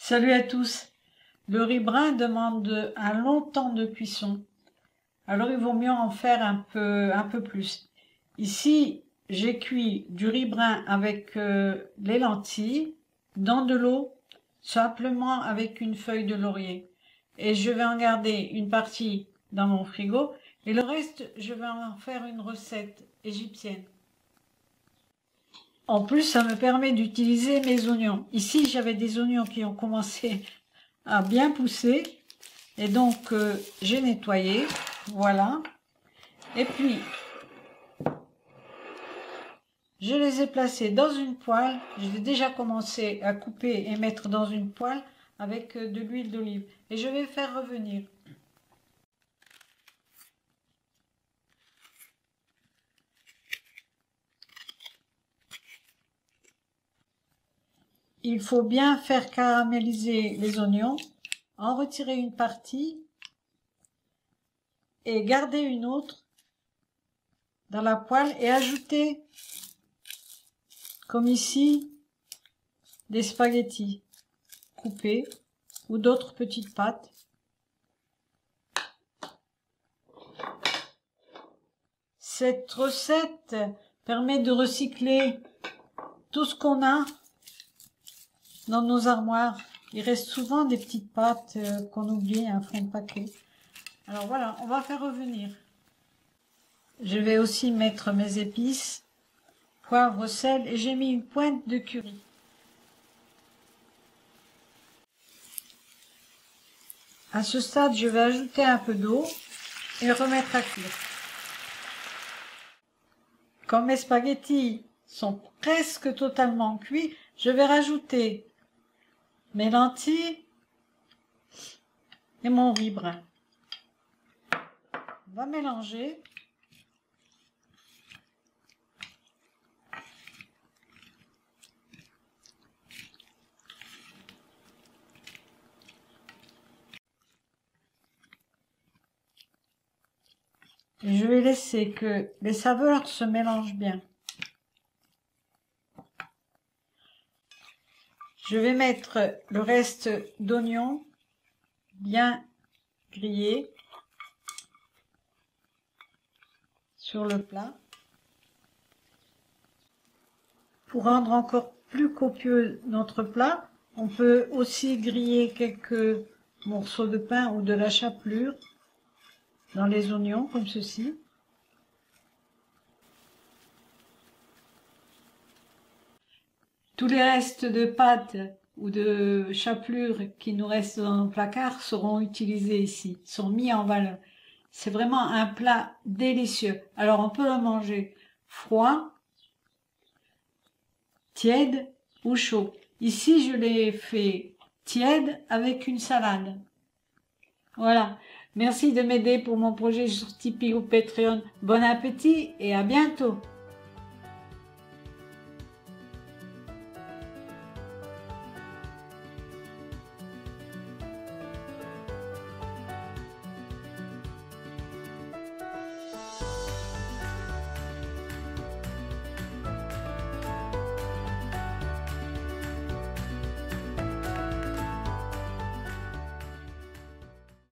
Salut à tous. Le riz brun demande un long temps de cuisson. Alors il vaut mieux en faire un peu plus. Ici, j'ai cuit du riz brun avec les lentilles dans de l'eau, simplement avec une feuille de laurier. Et je vais en garder une partie dans mon frigo et le reste, je vais en faire une recette égyptienne. En plus, ça me permet d'utiliser mes oignons. Ici, j'avais des oignons qui ont commencé à bien pousser. Et donc, j'ai nettoyé. Voilà. Et puis, je les ai placés dans une poêle. J'ai déjà commencé à couper et mettre dans une poêle avec de l'huile d'olive. Et je vais faire revenir. Il faut bien faire caraméliser les oignons, en retirer une partie et garder une autre dans la poêle et ajouter, comme ici, des spaghettis coupés ou d'autres petites pâtes. Cette recette permet de recycler tout ce qu'on a dans nos armoires. Il reste souvent des petites pâtes qu'on oublie, un fond de paquet. Alors voilà, on va faire revenir. Je vais aussi mettre mes épices, poivre, sel, et j'ai mis une pointe de curry. À ce stade, je vais ajouter un peu d'eau et remettre à cuire. Quand mes spaghettis sont presque totalement cuits, je vais rajouter mes lentilles et mon riz brun. On va mélanger. Et je vais laisser que les saveurs se mélangent bien. Je vais mettre le reste d'oignons bien grillés sur le plat. Pour rendre encore plus copieux notre plat, on peut aussi griller quelques morceaux de pain ou de la chapelure dans les oignons, comme ceci. Tous les restes de pâte ou de chapelure qui nous restent dans nos placards seront utilisés ici, sont mis en valeur. C'est vraiment un plat délicieux. Alors on peut le manger froid, tiède ou chaud. Ici, je l'ai fait tiède avec une salade. Voilà. Merci de m'aider pour mon projet sur Tipeee ou Patreon. Bon appétit et à bientôt.